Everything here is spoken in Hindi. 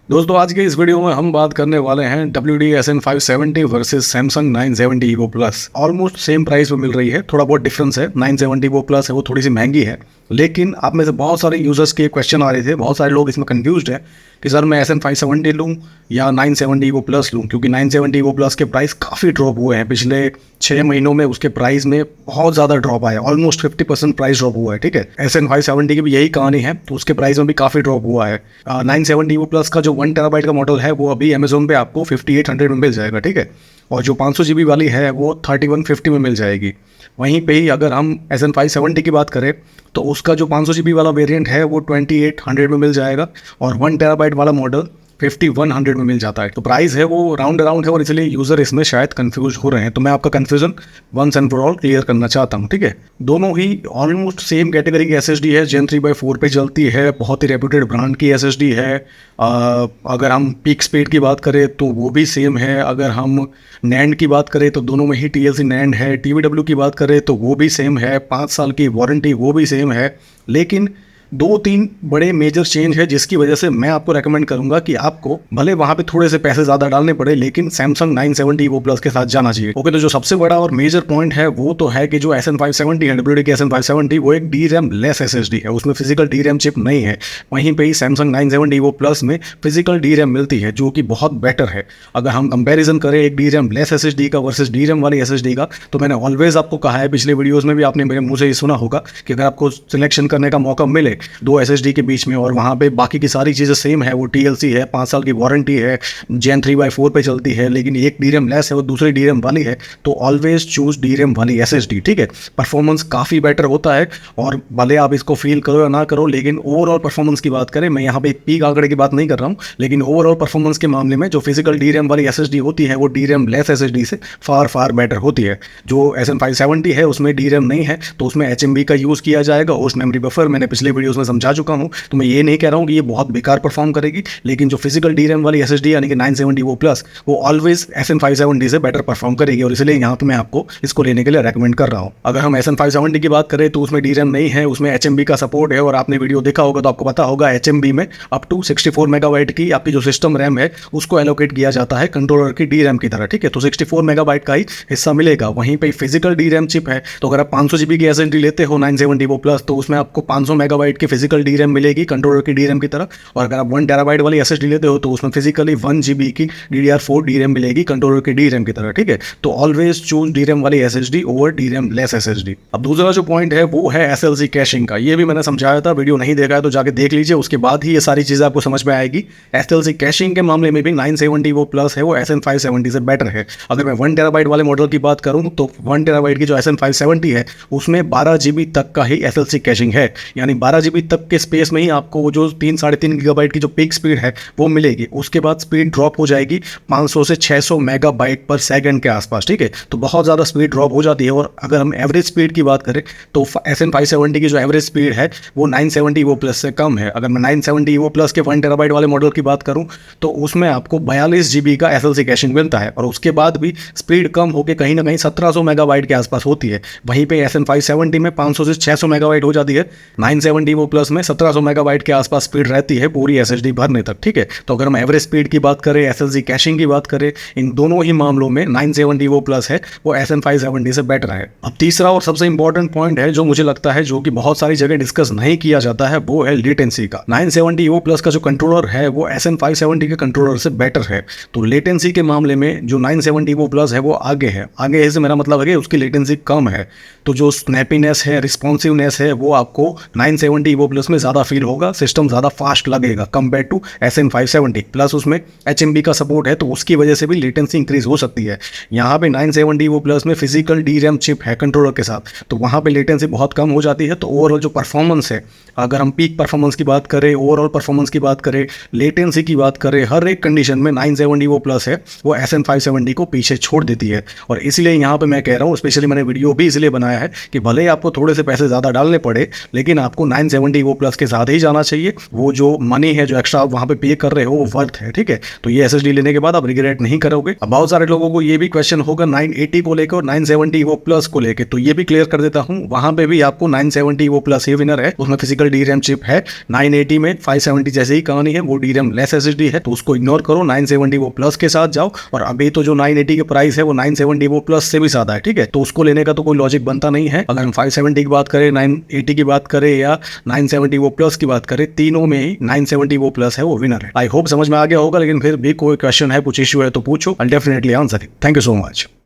दोस्तों आज के इस वीडियो में हम बात करने वाले हैं WD-SN570 versus Samsung 970 Evo Plus। Almost same price में मिल रही है, थोड़ा बहुत डिफरेंस है। 970 Evo Plus है वो थोड़ी सी महंगी है, लेकिन आप में से बहुत सारे यूजर्स के क्वेश्चन आ रहे थे, बहुत सारे लोग इसमें कंफ्यूज्ड हैं कि सर मैं SN570 लूँ या 970 Evo Plus लूँ, क्योंकि 970 Evo Plus के प्राइस काफ़ी ड्रॉप हुए हैं। पिछले 6 महीनों में उसके प्राइस में बहुत ज़्यादा ड्रॉप आया, ऑलमोस्ट 50% प्राइस ड्रॉप हुआ है। ठीक है, SN570 की भी यही कहानी है, तो उसके प्राइस में भी काफ़ी ड्रॉप हुआ है। 970 Evo Plus का जो 1 TB का मॉडल है वो अभी अमेजोन पे आपको 5800 में मिल जाएगा। ठीक है, और जो 500 GB वाली है वो 3150 में मिल जाएगी। वहीं पे ही अगर हम SN570 की बात करें तो उसका जो 500 GB वाला वेरिएंट है वो 2800 में मिल जाएगा, और 1 TB वाला मॉडल 5100 में मिल जाता है। तो प्राइस है वो राउंड अराउंड है, और इसलिए यूज़र इसमें शायद कंफ्यूज हो रहे हैं। तो मैं आपका confusion once and for all clear करना चाहता हूँ। ठीक है, दोनों ही ऑलमोस्ट सेम कैटेगरी की SSD है, Gen 3x4 पे चलती है, बहुत ही रेप्यूटेड ब्रांड की SSD है। अगर हम पीक स्पीड की बात करें तो वो भी सेम है। अगर हम NAND की बात करें तो दोनों में ही TLC NAND है। TVW की बात करें तो वो भी सेम है, 5 साल की वारंटी वो भी सेम है। लेकिन 2-3 बड़े मेजर चेंज है जिसकी वजह से मैं आपको रेकमेंड करूंगा कि आपको भले वहां पे थोड़े से पैसे ज़्यादा डालने पड़े, लेकिन Samsung 970 Evo Plus के साथ जाना चाहिए। ओके, तो जो सबसे बड़ा और मेजर पॉइंट है वो तो है कि जो SN570 है, WD की SN570 वो एक DRAM लेस SSD है, उसमें फिजिकल DRAM चिप नहीं है। वहीं पे ही Samsung 970 Evo Plus में फिजिकल DRAM मिलती है, जो कि बहुत बेटर है। अगर हम कंपेरिजन करें एक DRAM लेस SSD का वर्सेस DRAM वाली SSD का, तो मैंने ऑलवेज आपको कहा है, पिछले वीडियोज़ में भी आपने मेरे मुंह से ये सुना होगा कि अगर आपको सिलेक्शन करने का मौका मिले दो SSD के बीच में और वहाँ पे बाकी की सारी चीज़ें सेम है, वो TLC है, 5 साल की वारंटी है, Gen 3x4 पे चलती है, लेकिन एक DRAM लेस है वो दूसरी DRAM वाली है, तो ऑलवेज चूज DRAM वाली SSD। ठीक है, परफॉर्मेंस काफ़ी बेटर होता है, और भले आप इसको फील करो या ना करो, लेकिन ओवरऑल परफॉर्मेंस की बात करें, मैं यहाँ पे एक पीक आंकड़े की बात नहीं कर रहा हूँ, लेकिन ओवरऑल परफॉर्मेंस के मामले में जो फिजिकल DRAM वाली SSD होती है वो DRAM लेस SSD से फार बेटर होती है। जो SN570 है उसमें DRAM नहीं है, तो उसमें HMB का यूज़ किया जाएगा। होस्ट मेमोरी बफर मैंने पिछले वीडियोज़ में समझा चुका हूं, तो मैं ये नहीं कह रहा हूं कि ये बहुत बेकार परफॉर्म करेगी, लेकिन जो फिजिकल DRAM वाली SSD यानी कि 970 Evo Plus वो ऑलवेज SN570 से बेटर परफॉर्म करेगी, और इसलिए यहाँ पे मैं आपको इसको लेने के लिए रेकमेंड कर रहा हूँ। अगर हम SN570 की बात करें तो उसमें DRAM नहीं है, उसमें HMB का सपोर्ट है, और आपने वीडियो देखा होगा तो आपको पता होगा HMB में अप टू 64 मेगाबाइट की आपकी जो सिस्टम रैम है उसको एलोकेट किया जाता है कंट्रोलर की DRAM की तरह। ठीक है, तो 64 मेगाबाइट का ही हिस्सा मिलेगा। वहीं पर फिजिकल DRAM चिप है, तो अगर आप 500 GB की SSD लेते हो 970 Evo Plus, तो उसमें आपको 500 मेगाबाइट की फिजिकल DRAM मिलेगी कंट्रोलर की DRAM की तरह। और अगर आप 1 TB वाली SSD लेते हो तो उसमें फिजिकली 1 GB की DDR4 DRAM मिलेगी कंट्रोलर की DRAM की तरह। ठीक है, तो ऑलवेज चूज DRAM वाली SSD over DRAM less SSD। अब दूसरा जो पॉइंट है वो है SLC कैशिंग का। ये भी मैंने समझाया था, वीडियो नहीं देखा है तो जाके देख लीजिए, उसके बाद ही ये सारी चीज़ें आपको समझ में आएगी। SLC कैशिंग के मामले में भी 970 Evo Plus है वो SN570 से बेटर है। अगर मैं 1 TB वाले मॉडल की बात करूँ तो 1 TB की जो SN570 है उसमें 12 GB तक का ही SLC कैशिंग है, यानी 12 GB तक के स्पेस में ही आपको जो 3-3.5 गीगाबाइट की जो पीक स्पीड है वो मिलेगी। उसके बाद स्पीड ड्रॉप हो जाएगी 500 से 600 मेगाबाइट पर सेकंड के आसपास। ठीक है, तो बहुत ज़्यादा स्पीड ड्रॉप हो जाती है। और अगर हम एवरेज स्पीड की बात करें तो SN570 की जो एवरेज स्पीड है वो 970 Evo Plus से कम है। अगर मैं 970 Evo Plus के 1 TB वाले मॉडल की बात करूं तो उसमें आपको 42 GB का SLC कैशिंग मिलता है, और उसके बाद भी स्पीड कम होकर कहीं ना कहीं 1700 मेगाबाइट के आसपास होती है। वहीं पे SN570 में 500 से 600 मेगाबाइट हो जाती है, 970 Evo Plus में 1700 मेगाबाइट के आसपास स्पीड रहती है पूरी SSD भरने तक। ठीक है, तो अगर हम एवरेज स्पीड की बात करें, SLC कैशिंग की बात करें, इन दोनों ही मामलों में 970 Evo Plus है वो SN570 से बेटर है। अब तीसरा और सबसे इंपॉर्टेंट पॉइंट है जो मुझे लगता है जो कि बहुत सारी जगह डिस्कस नहीं किया जाता है, वो है लेटेंसी का। 970 Evo Plus का जो कंट्रोलर है वो SN570 के कंट्रोलर से बेटर है। तो लेटेंसी के मामले में जो 970 Evo Plus है वो आगे है। आगे से मेरा मतलब है कि उसकी लेटेंसी कम है, तो जो स्नैपीनेस है, रिस्पॉन्सिवनेस है, वो आपको 970 Evo Plus में ज़्यादा फील होगा, सिस्टम ज़्यादा फास्ट लगेगा कंपेयर टू SN570। प्लस उसमें HMB का सपोर्ट है, तो उसकी वजह से भी लेटेंसी इंक्रीज हो सकती है। यहाँ पे 970 Evo Plus में फिजिकल DRAM चिप है कंट्रोलर के साथ, तो वहाँ पे लेटेंसी बहुत कम हो जाती है। तो ओवरऑल जो परफॉर्मेंस है, अगर हम पीक परफॉर्मेंस की बात करें, ओवरऑल परफॉर्मेंस की बात करें, लेटेंसी की बात करें, हर एक कंडीशन में 970 Evo Plus है वो SN570 को पीछे छोड़ देती है। और इसलिए यहाँ पे मैं कह रहा हूँ, स्पेशली मैंने वीडियो भी इसलिए बनाया है कि भले आपको थोड़े से पैसे ज़्यादा डालने पड़े, लेकिन आपको 970 वो प्लस के साथ ही जाना चाहिए। वो जो मनी है जो एक्स्ट्रा आप वहाँ पे पे कर रहे हो वो वर्थ है, ठीक है। तो ये SSD लेने के बाद आप रिग्रेट नहीं करोगे। अब बहुत सारे लोगों को ये भी क्वेश्चन होगा 980 को लेकर और 970 वो प्लस को लेकर, तो ये भी क्लियर कर देता हूँ। वहाँ पे भी आपको 970 वो प्लस ही विनर है, उसमें फिजिकल DRAM चिप है। 980 में 570 जैसे ही कहानी है, वो DRAM लेस SSD है, तो उसको इग्नोर करो, 970 वो प्लस के साथ जाओ। और अभी तो जो 980 के प्राइस है वो 970 वो प्लस से भी ज्यादा है, ठीक है। तो उसको लेने का तो कोई लॉजिक बनता नहीं है। अगर हम 570 की बात करें, 980 की बात करें या 970 वो प्लस की बात करें, तीनों में ही 970 वो प्लस है वो विनर है। आई होप समझ में आ गया होगा, लेकिन फिर भी कोई क्वेश्चन है, कुछ इशू है तो पूछो, I definitely answer it. Thank you so much.